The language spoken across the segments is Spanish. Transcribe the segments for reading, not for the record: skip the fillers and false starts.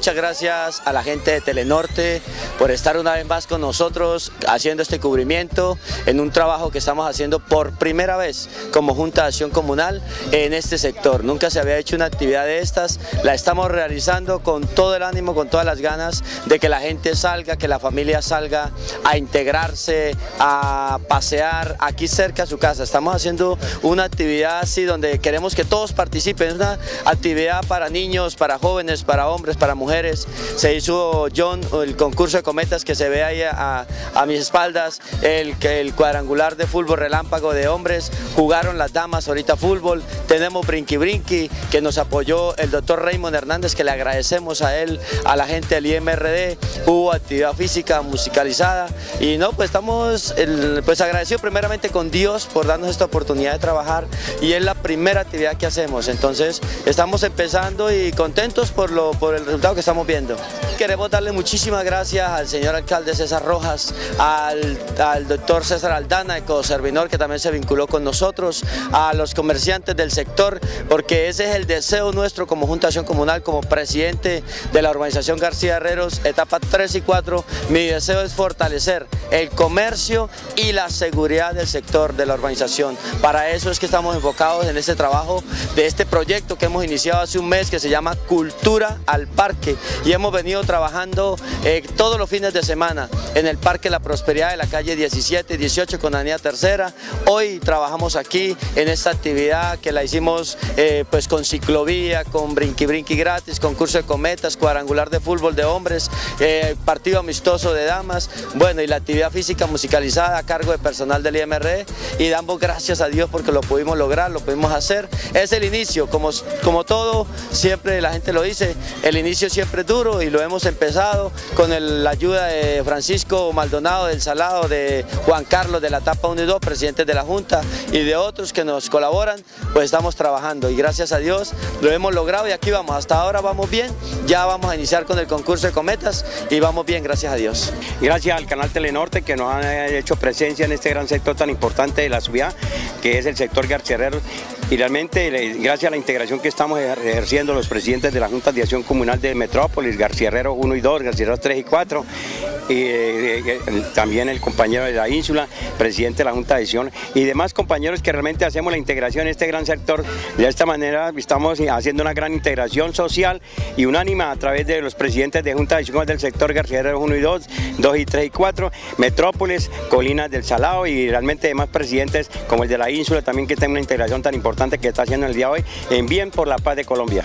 Muchas gracias a la gente de Telenorte por estar una vez más con nosotros haciendo este cubrimiento en un trabajo que estamos haciendo por primera vez como Junta de Acción Comunal en este sector. Nunca se había hecho una actividad de estas, la estamos realizando con todo el ánimo, con todas las ganas de que la gente salga, que la familia salga a integrarse, a pasear aquí cerca a su casa. Estamos haciendo una actividad así donde queremos que todos participen, es una actividad para niños, para jóvenes, para hombres, para mujeres. Se hizo, John, el concurso de cometas que se ve ahí a mis espaldas, el cuadrangular de fútbol relámpago de hombres, jugaron las damas ahorita fútbol, tenemos brinqui brinqui que nos apoyó el doctor Raymond Hernández, que le agradecemos a él, a la gente del IMRD, hubo actividad física musicalizada y no, pues estamos pues agradecidos primeramente con Dios por darnos esta oportunidad de trabajar y es la primera actividad que hacemos, entonces estamos empezando y contentos por el resultado que estamos viendo. Queremos darle muchísimas gracias al señor alcalde César Rojas, al doctor César Aldana, ecoservinor, que también se vinculó con nosotros, a los comerciantes del sector, porque ese es el deseo nuestro como Junta de Acción Comunal, como presidente de la urbanización García Herreros, etapas 3 y 4, mi deseo es fortalecer el comercio y la seguridad del sector de la urbanización. Para eso es que estamos enfocados en este trabajo de este proyecto que hemos iniciado hace un mes que se llama Cultura al Parque y hemos venido trabajando todos los fines de semana en el Parque La Prosperidad de la calle 17 y 18 con Avenida Tercera. Hoy trabajamos aquí en esta actividad que la hicimos pues con ciclovía, con brinqui brinqui gratis, concurso de cometas, cuadrangular de fútbol de hombres, partido amistoso de damas, bueno, y la actividad física musicalizada a cargo de personal del IMRD y damos gracias a Dios porque lo pudimos lograr, lo pudimos hacer. Es el inicio, como todo, siempre la gente lo dice, el inicio siempre es duro y lo hemos empezado con la ayuda de Francisco Maldonado del Salado, de Juan Carlos de la etapa 1 y 2, presidentes de la Junta y de otros que nos colaboran, pues estamos trabajando y gracias a Dios lo hemos logrado y aquí vamos, hasta ahora vamos bien, ya vamos a iniciar con el concurso de cometas y vamos bien, gracias a Dios. Gracias al canal Telenorte que nos ha hecho presencia en este gran sector tan importante de la ciudad, que es el sector García Herreros, y realmente gracias a la integración que estamos ejerciendo los presidentes de la Junta de Acción Comunal de Metrópolis, García Herreros 1 y 2, García Herreros 3 y 4, también el compañero de la Ínsula, presidente de la Junta de Acción y demás compañeros que realmente hacemos la integración en este gran sector. De esta manera estamos haciendo una gran integración social y unánima a través de los presidentes de Junta de Acción del sector García Herreros 1 y 2, 2 y 3 y 4, Metrópolis, Colinas del Salado y realmente demás presidentes como el de la Ínsula también que tienen una integración tan importante que está haciendo el día de hoy en bien por la paz de Colombia.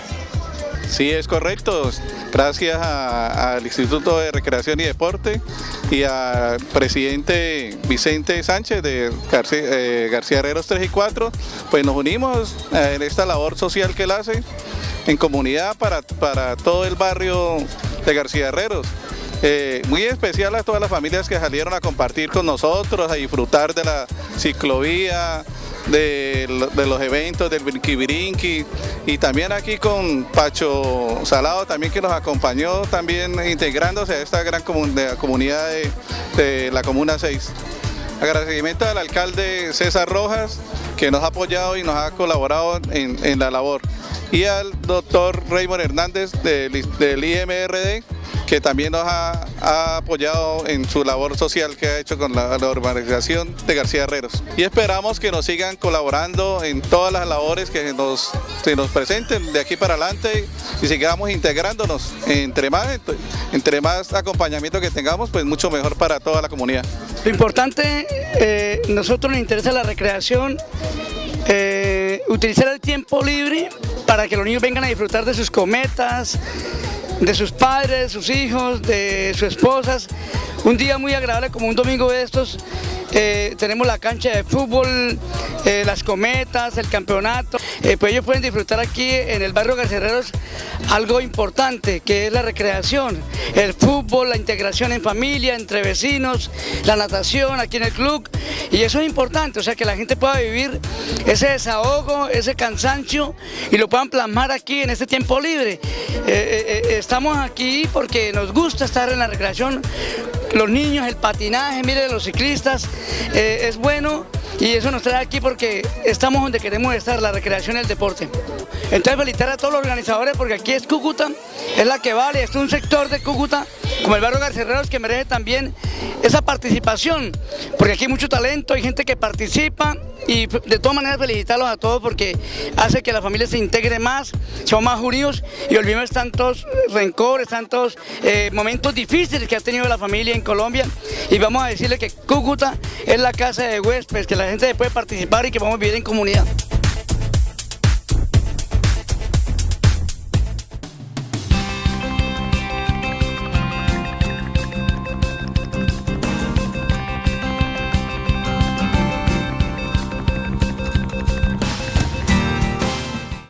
Sí, es correcto. Gracias al Instituto de Recreación y Deporte y al presidente Vicente Sánchez de García Herreros 3 y 4, pues nos unimos en esta labor social que él hace en comunidad para todo el barrio de García Herreros. Muy especial a todas las familias que salieron a compartir con nosotros, a disfrutar de la ciclovía, de los eventos del brinqui brinqui y también aquí con Pacho Salado también que nos acompañó también integrándose a esta gran comunidad de la Comuna 6. Agradecimiento al alcalde César Rojas que nos ha apoyado y nos ha colaborado en la labor y al doctor Raymond Hernández del IMRD que también nos ha apoyado en su labor social que ha hecho con la urbanización de García Herreros. Y esperamos que nos sigan colaborando en todas las labores que se nos presenten de aquí para adelante y sigamos integrándonos. Entre más acompañamiento que tengamos, pues mucho mejor para toda la comunidad. Lo importante, nosotros nos interesa la recreación, utilizar el tiempo libre para que los niños vengan a disfrutar de sus cometas, de sus padres, de sus hijos, de sus esposas. Un día muy agradable como un domingo de estos. Tenemos la cancha de fútbol, las cometas, el campeonato. Pues ellos pueden disfrutar aquí en el barrio García Herreros algo importante que es la recreación, el fútbol, la integración en familia, entre vecinos, la natación aquí en el club. Y eso es importante, o sea que la gente pueda vivir ese desahogo, ese cansancio y lo puedan plasmar aquí en este tiempo libre. Estamos aquí porque nos gusta estar en la recreación, los niños, el patinaje, miren los ciclistas, es bueno y eso nos trae aquí porque estamos donde queremos estar, la recreación y el deporte. Entonces felicitar a todos los organizadores porque aquí es Cúcuta, es la que vale, es un sector de Cúcuta, como el barrio García Herreros, que merece también esa participación, porque aquí hay mucho talento, hay gente que participa y de todas maneras felicitarlos a todos porque hace que la familia se integre más, seamos más unidos y olvidemos tantos rencores, tantos momentos difíciles que ha tenido la familia en Colombia, y vamos a decirle que Cúcuta es la casa de huéspedes, que la gente puede participar y que vamos a vivir en comunidad.